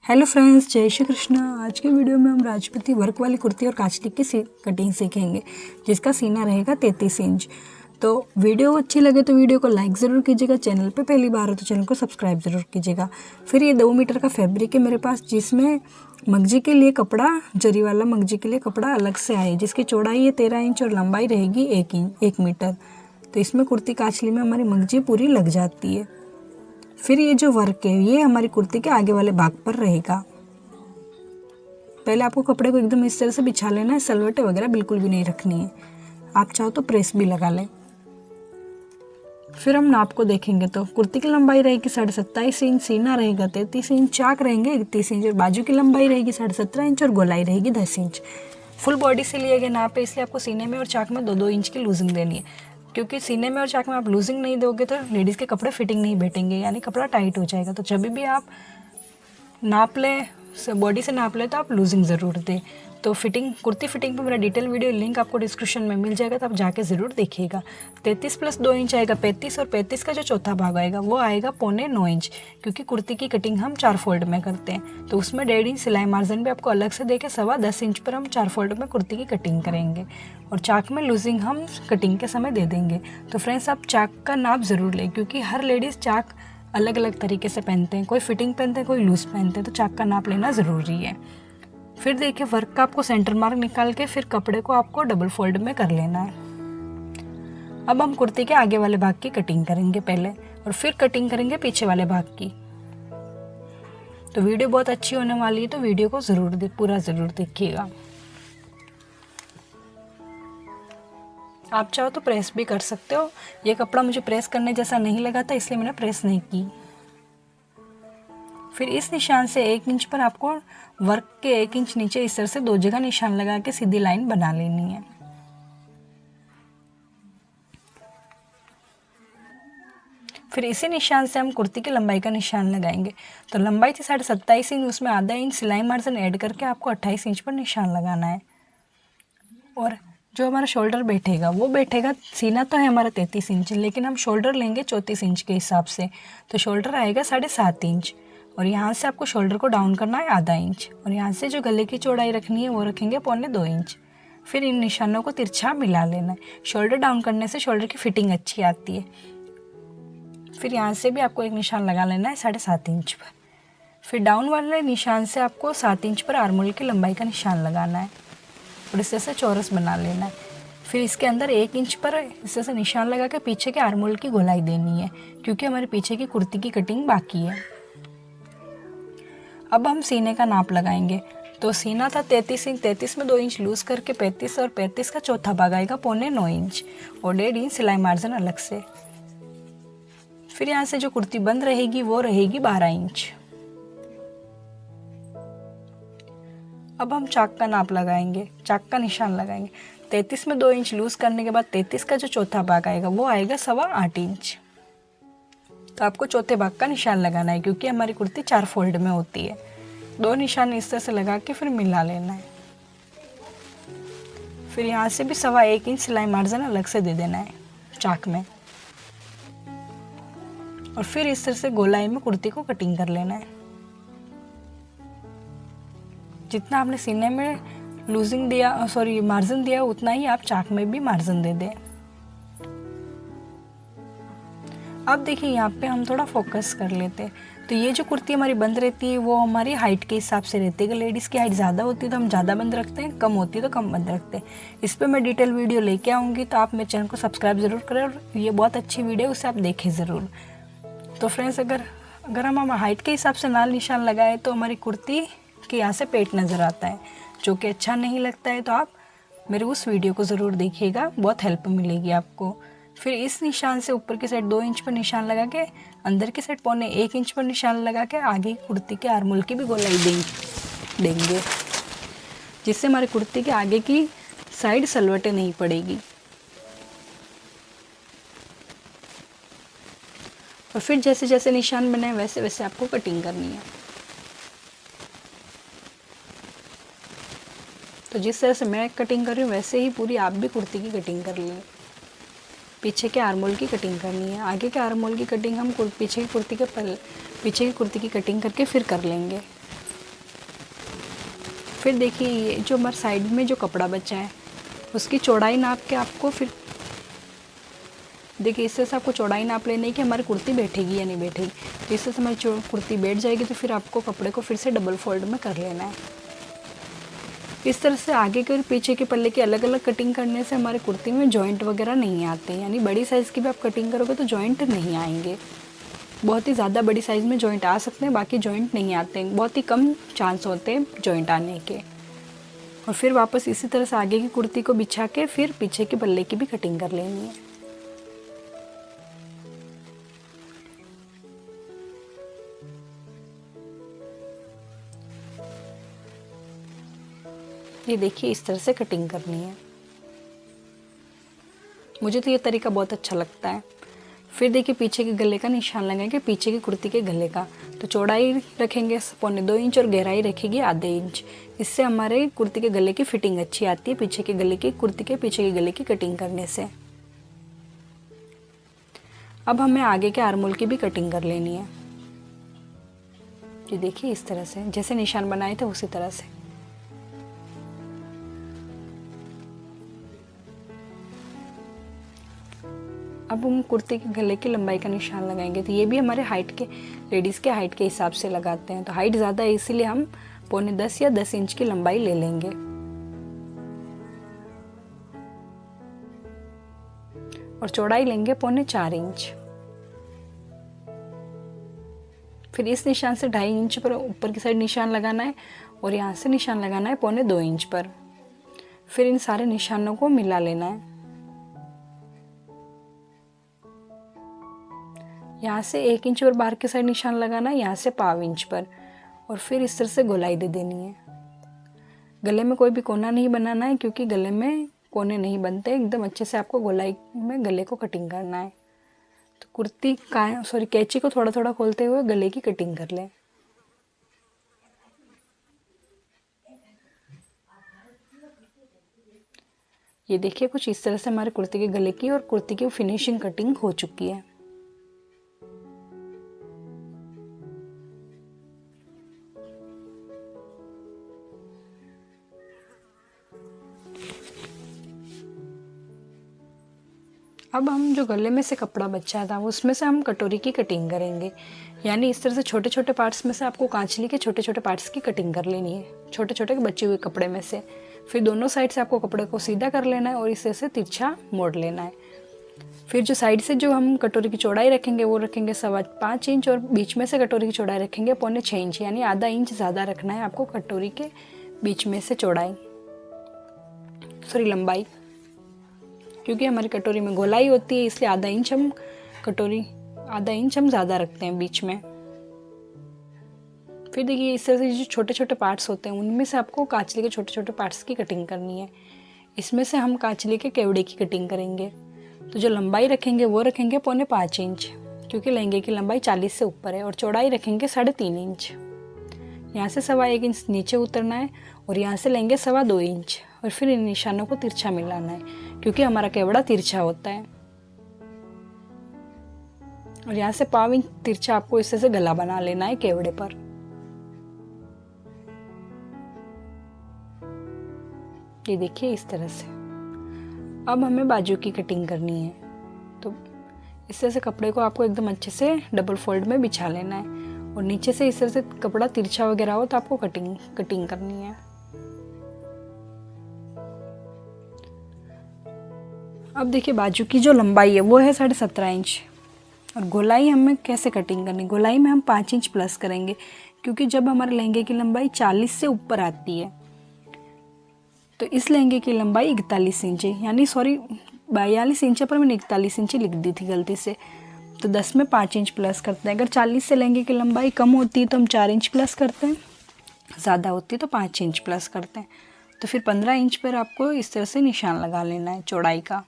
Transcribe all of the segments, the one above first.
Hello friends, जय श्री कृष्णा। आज के वीडियो में हम राजपूती वर्क वाली कुर्ती और काचली की कटिंग सीखेंगे, जिसका सीना रहेगा 33 इंच। तो वीडियो अच्छी लगे तो वीडियो को लाइक ज़रूर कीजिएगा। चैनल पे पहली बार हो तो चैनल को सब्सक्राइब ज़रूर कीजिएगा। फिर ये 2 मीटर का फैब्रिक है मेरे पास, जिसमें मगजी के लिए कपड़ा, जरी वाला मगजी के लिए कपड़ा अलग से आए, जिसकी चौड़ाई है 13 इंच और लंबाई रहेगी 1 मीटर। तो इसमें कुर्ती काचली में हमारी मगजी पूरी लग जाती है। फिर ये जो वर्क है ये हमारी कुर्ती के आगे वाले भाग पर रहेगा। पहले आपको कपड़े को एकदम इस तरह से बिछा लेना है, सलवटें वगैरह बिल्कुल भी नहीं रखनी है। आप चाहो तो प्रेस भी लगा लें। फिर हम नाप को देखेंगे तो कुर्ती की लंबाई रहेगी 27.5 इंच, सीना रहेगा 33 इंच, चाक रहेंगे 31 इंच और बाजू की लंबाई रहेगी 17.5 इंच और गोलाई रहेगी 10 इंच। फुल बॉडी से लिए गए नाप है, इसलिए आपको सीने में और चाक में 2-2 इंच की लूजिंग देनी है, क्योंकि सीने में और चाक में आप लूजिंग नहीं दोगे तो लेडीज़ के कपड़े फिटिंग नहीं बैठेंगे, यानी कपड़ा टाइट हो जाएगा। तो जब भी आप नाप लें, बॉडी से नाप लें, तो आप लूजिंग ज़रूर दें। तो कुर्ती फिटिंग पर मेरा डिटेल वीडियो लिंक आपको डिस्क्रिप्शन में मिल जाएगा, तो आप जाके ज़रूर देखिएगा। 33 + 2 इंच आएगा 35, और 35 का जो चौथा भाग आएगा वो आएगा 0.25 इंच, क्योंकि कुर्ती की कटिंग हम 4 फोल्ड में करते हैं। तो उसमें 1.5 इंच सिलाई मार्जिन भी आपको अलग से देके 10.25 इंच पर हम 4 फोल्ड में कुर्ती की कटिंग करेंगे, और चाक में लूजिंग हम कटिंग के समय दे देंगे। तो फ्रेंड्स, आप चाक का नाप ज़रूर लें, क्योंकि हर लेडीज़ चाक अलग अलग तरीके से पहनते हैं, कोई फिटिंग पहनते हैं, कोई लूज़ पहनते हैं, तो चाक का नाप लेना ज़रूरी है। फिर देखिए, वर्क का आपको सेंटर मार्क निकाल के फिर कपड़े को आपको डबल फोल्ड में कर लेना है। अब हम कुर्ती के आगे वाले भाग की कटिंग करेंगे पहले, और फिर कटिंग करेंगे पीछे वाले भाग की। तो वीडियो बहुत अच्छी होने वाली है, तो वीडियो को पूरा ज़रूर देखिएगा। आप चाहो तो प्रेस भी कर सकते हो। ये कपड़ा मुझे प्रेस करने जैसा नहीं लगा था, इसलिए मैंने प्रेस नहीं की। फिर इस निशान से 1 इंच पर आपको वर्क के 1 इंच नीचे इस तरह से 2 जगह निशान लगा के सीधी लाइन बना लेनी है। फिर इसी निशान से हम कुर्ती की लंबाई का निशान लगाएंगे। तो लंबाई थी 27.5 इंच, उसमें आधा इंच सिलाई मार्जिन ऐड करके आपको 28 इंच पर निशान लगाना है। और जो हमारा शोल्डर बैठेगा वो बैठेगा, सीना तो है हमारा 33 इंच, लेकिन हम शोल्डर लेंगे 34 इंच के हिसाब से। तो शोल्डर आएगा 7.5 इंच, और यहाँ से आपको शोल्डर को डाउन करना है आधा इंच, और यहाँ से जो गले की चौड़ाई रखनी है वो रखेंगे 0.25 इंच। फिर इन निशानों को तिरछा मिला लेना है। शोल्डर डाउन करने से शोल्डर की फिटिंग अच्छी आती है। फिर यहाँ से भी आपको एक निशान लगा लेना है 7.5 इंच पर। फिर डाउन वाले निशान से आपको 7 इंच पर आर्मोल की लंबाई का निशान लगाना है, और इस तरह से चौरस बना लेना है। फिर इसके अंदर 1 इंच पर इस तरह से निशान लगा के पीछे के आर्मोल की गोलाई देनी है, क्योंकि हमारे पीछे की कुर्ती की कटिंग बाकी है। अब हम सीने का नाप लगाएंगे। तो सीना था 33 इंच, 33 में 2 इंच लूज़ करके 35, और 35 का चौथा भाग आएगा 0.9 इंच, और 1.5 इंच सिलाई मार्जिन अलग से। फिर यहाँ से जो कुर्ती बंद रहेगी वो रहेगी 12 इंच। अब हम चाक का नाप लगाएंगे, चाक का निशान लगाएंगे। 33 में 2 इंच लूज़ करने के बाद 33 का जो चौथा भाग आएगा वो आएगा 8.25 इंच। तो आपको चौथे भाग का निशान लगाना है, क्योंकि हमारी कुर्ती 4 फोल्ड में होती है। 2 निशान इस तरह से लगा के फिर मिला लेना है। फिर यहाँ से भी 1.25 इंच सिलाई मार्जिन अलग से दे देना है चाक में, और फिर इस तरह से गोलाई में कुर्ती को कटिंग कर लेना है। जितना आपने सीने में मार्जिन दिया उतना ही आप चाक में भी मार्जिन दे दें। अब देखिए, यहाँ पे हम थोड़ा फोकस कर लेते हैं। तो ये जो कुर्ती हमारी बंद रहती है वो हमारी हाइट के हिसाब से रहती है। अगर लेडीज़ की हाइट ज़्यादा होती है तो हम ज़्यादा बंद रखते हैं, कम होती है तो कम बंद रखते हैं। इस पर मैं डिटेल वीडियो लेके आऊँगी, तो आप मेरे चैनल को सब्सक्राइब ज़रूर करें, और ये बहुत अच्छी वीडियो, उसे आप देखें ज़रूर। तो फ्रेंड्स, अगर हम हाइट के हिसाब से नाल निशान लगाए तो हमारी कुर्ती के यहाँ से पेट नज़र आता है, जो कि अच्छा नहीं लगता है। तो आप मेरे उस वीडियो को ज़रूर देखिएगा, बहुत हेल्प मिलेगी आपको। फिर इस निशान से ऊपर की साइड 2 इंच पर निशान लगा के, अंदर की साइड 0.25 इंच पर निशान लगा के आगे कुर्ती के आर्मोल की भी गोलाई देंगे, जिससे हमारी कुर्ती के आगे की साइड सलवटें नहीं पड़ेगी। और फिर जैसे जैसे निशान बने वैसे वैसे आपको कटिंग करनी है। तो जिस तरह से मैं कटिंग कर रही हूँ वैसे ही पूरी आप भी कुर्ती की कटिंग कर लें। पीछे के आर्मोल की कटिंग करनी है, आगे के आर्मोल की कटिंग हम पीछे की कुर्ती की कटिंग करके फिर कर लेंगे। फिर देखिए ये जो हमारे साइड में जो कपड़ा बचा है उसकी चौड़ाई नाप के आपको फिर देखिए इससे से आपको चौड़ाई नाप लेनी है कि हमारी कुर्ती बैठेगी या नहीं बैठेगी। तो इससे से हमारी कुर्ती बैठ जाएगी तो फिर आपको कपड़े को फिर से डबल फोल्ड में कर लेना है। इस तरह से आगे के और पीछे के पल्ले की अलग अलग कटिंग करने से हमारी कुर्ती में जॉइंट वगैरह नहीं आते, यानी बड़ी साइज़ की भी आप कटिंग करोगे तो जॉइंट नहीं आएंगे। बहुत ही ज़्यादा बड़ी साइज़ में जॉइंट आ सकते हैं, बाकी जॉइंट नहीं आते हैं, बहुत ही कम चांस होते हैं जॉइंट आने के। और फिर वापस इसी तरह से आगे की कुर्ती को बिछा के फिर पीछे के पल्ले की भी कटिंग कर लेनी है। ये देखिए इस तरह से कटिंग करनी है। मुझे तो ये तरीका बहुत अच्छा लगता है। फिर देखिए पीछे के गले का निशान लगाएंगे, पीछे की कुर्ती के गले का। तो चौड़ाई रखेंगे 1.25 इंच और गहराई रखेगी ½ इंच। इससे हमारे कुर्ती के गले की फिटिंग अच्छी आती है, पीछे के गले की कुर्ती के पीछे के गले की कटिंग करने से। अब हमें आगे के आर्मोल की भी कटिंग कर लेनी है। ये देखिए इस तरह से जैसे निशान बनाए थे उसी तरह से। अब हम कुर्ती के गले की लंबाई का निशान लगाएंगे। तो ये भी हमारे हाइट के, लेडीज़ के हाइट के हिसाब से लगाते हैं। तो हाइट ज़्यादा है इसीलिए हम 9.25 या 10 इंच की लंबाई ले लेंगे। और चौड़ाई लेंगे 4.25 इंच। फिर इस निशान से 2.5 इंच पर ऊपर की साइड निशान लगाना है और यहाँ से निशान लगाना है 2.25 इंच पर। फिर इन सारे निशानों को मिला लेना है। यहाँ से 1 इंच पर बाहर की साइड निशान लगाना है, यहाँ से 1/2 इंच पर। और फिर इस तरह से गोलाई दे देनी है। गले में कोई भी कोना नहीं बनाना है, क्योंकि गले में कोने नहीं बनते। एकदम अच्छे से आपको गोलाई में गले को कटिंग करना है। तो कुर्ती का कैंची को थोड़ा थोड़ा खोलते हुए गले की कटिंग कर लें। ये देखिए कुछ इस तरह से हमारे कुर्ती के गले की और कुर्ती की फिनिशिंग कटिंग हो चुकी है। अब हम जो गले में से कपड़ा बचा था उसमें से हम कटोरी की कटिंग करेंगे। यानी इस तरह से छोटे छोटे पार्ट्स में से आपको कांचली के छोटे छोटे पार्ट्स की कटिंग कर लेनी है, छोटे छोटे बचे हुए कपड़े में से। फिर दोनों साइड से आपको कपड़े को सीधा कर लेना है और इस तरह से तिरछा मोड़ लेना है। फिर जो साइड से जो हम कटोरी की चौड़ाई रखेंगे वो रखेंगे 5.25 इंच और बीच में से कटोरी की चौड़ाई रखेंगे 6.25 इंच, यानी ½ इंच ज़्यादा रखना है आपको कटोरी के बीच में से लंबाई। क्योंकि हमारी कटोरी में गोलाई होती है इसलिए ½ इंच हम ज़्यादा रखते हैं बीच में। फिर देखिए इस तरह से जो छोटे छोटे पार्ट्स होते हैं उनमें से आपको कांचली के छोटे छोटे पार्ट्स की कटिंग करनी है। इसमें से हम कांचली के केवड़े की कटिंग करेंगे। तो जो लंबाई रखेंगे वो रखेंगे 5.25 इंच, क्योंकि लहंगे की लंबाई 40 से ऊपर है। और चौड़ाई रखेंगे 3.5 इंच। यहाँ से 1.25 इंच नीचे उतरना है और यहाँ से लेंगे 2.25 इंच। और फिर इन निशानों को तिरछा मिलाना है, क्योंकि हमारा केवड़ा तिरछा होता है। और यहाँ से 1/2 इंच तिरछा आपको इस तरह से गला बना लेना है केवड़े पर। ये देखिए इस तरह से। अब हमें बाजू की कटिंग करनी है। तो इस तरह से कपड़े को आपको एकदम अच्छे से डबल फोल्ड में बिछा लेना है और नीचे से इस तरह से कपड़ा तिरछा वगैरह हो तो आपको कटिंग करनी है। अब देखिए बाजू की जो लंबाई है वो है 17.5 इंच। और गोलाई हमें कैसे कटिंग करनी, गोलाई में हम 5 इंच प्लस करेंगे, क्योंकि जब हमारे लहंगे की लंबाई 40 से ऊपर आती है तो इस लहंगे की लंबाई 41 इंच है, यानी 42 इंच पर मैंने 41 इंच लिख दी थी गलती से। तो 10 में 5 इंच प्लस करते हैं। अगर 40 से लहंगे की लंबाई कम होती है तो हम 4 इंच प्लस करते हैं, ज़्यादा होती है तो 5 इंच प्लस करते हैं। तो फिर 15 इंच पर आपको इस तरह से निशान लगा लेना है चौड़ाई का।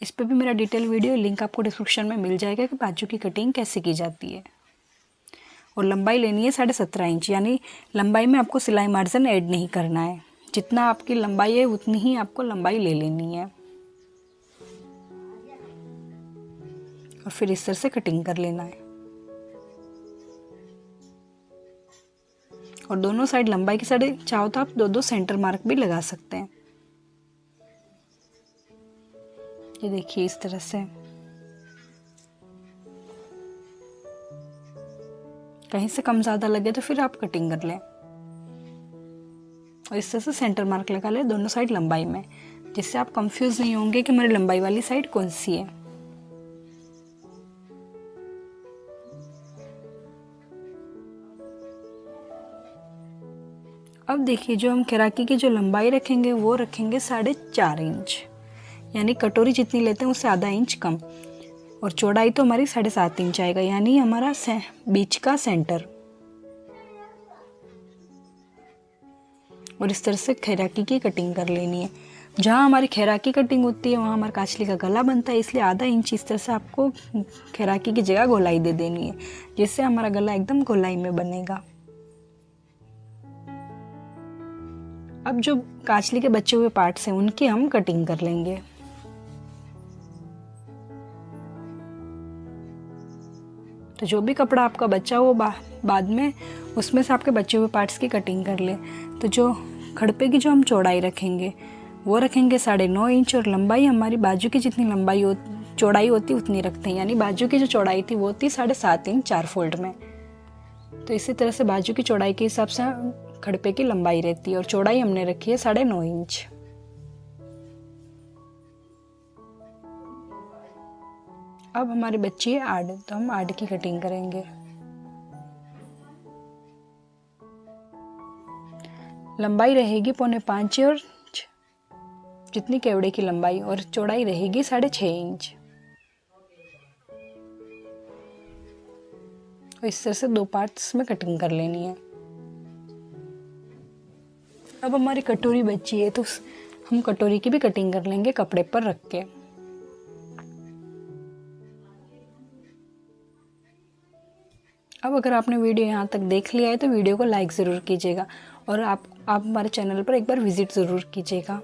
इस पर भी मेरा डिटेल वीडियो लिंक आपको डिस्क्रिप्शन में मिल जाएगा कि बाजू की कटिंग कैसे की जाती है। और लंबाई लेनी है 17.5 इंच, यानी लंबाई में आपको सिलाई मार्जिन ऐड नहीं करना है। जितना आपकी लंबाई है उतनी ही आपको लंबाई ले लेनी है और फिर इस तरह से कटिंग कर लेना है। और दोनों साइड लंबाई के साइड चाहो तो आप 2-2 सेंटर मार्क भी लगा सकते हैं। ये देखिए इस तरह से। कहीं से कम ज़्यादा लगे तो फिर आप कटिंग कर लें और इस तरह से सेंटर मार्क लगा लें दोनों साइड लंबाई में, जिससे आप कंफ्यूज नहीं होंगे कि हमारी लंबाई वाली साइड कौन सी है। अब देखिए जो हम खैराकी की जो लंबाई रखेंगे वो रखेंगे 4.5 इंच, यानी कटोरी जितनी लेते हैं उससे आधा इंच कम, और चौड़ाई तो हमारी 7.5 इंच आएगा, यानी हमारा बीच का सेंटर। और इस तरह से खैराकी की कटिंग कर लेनी है। जहाँ हमारी खैराकी कटिंग होती है वहाँ हमारा काचली का गला बनता है, इसलिए आधा इंच इस तरह से आपको खैराकी की जगह गोलाई दे देनी है, जिससे हमारा गला एकदम गोलाई में बनेगा। अब जो काचली के बचे हुए पार्ट्स हैं उनकी हम कटिंग कर लेंगे। तो जो भी कपड़ा आपका बचा हो बाद में उसमें से आपके बचे हुए पार्ट्स की कटिंग कर ले। तो जो खड़पे की जो हम चौड़ाई रखेंगे वो रखेंगे 9.5 इंच, और लंबाई हमारी बाजू की जितनी चौड़ाई होती उतनी रखते हैं, यानी बाजू की जो चौड़ाई थी वो थी 7.5 इंच 4 फोल्ड में। तो इसी तरह से बाजू की चौड़ाई के हिसाब से खड़पे की लंबाई रहती है, और चौड़ाई हमने रखी है 9.5 इंच। अब हमारी बच्ची है आड़, तो हम आड़ की कटिंग करेंगे। लंबाई रहेगी 4.25 और जितनी केवड़े की लंबाई, और चौड़ाई रहेगी 6.5 इंच। और इस तरह से 2 पार्ट्स में कटिंग कर लेनी है। अब हमारी कटोरी बची है तो हम कटोरी की भी कटिंग कर लेंगे कपड़े पर रख के। अब अगर आपने वीडियो यहाँ तक देख लिया है तो वीडियो को लाइक ज़रूर कीजिएगा, और आप हमारे चैनल पर एक बार विज़िट ज़रूर कीजिएगा।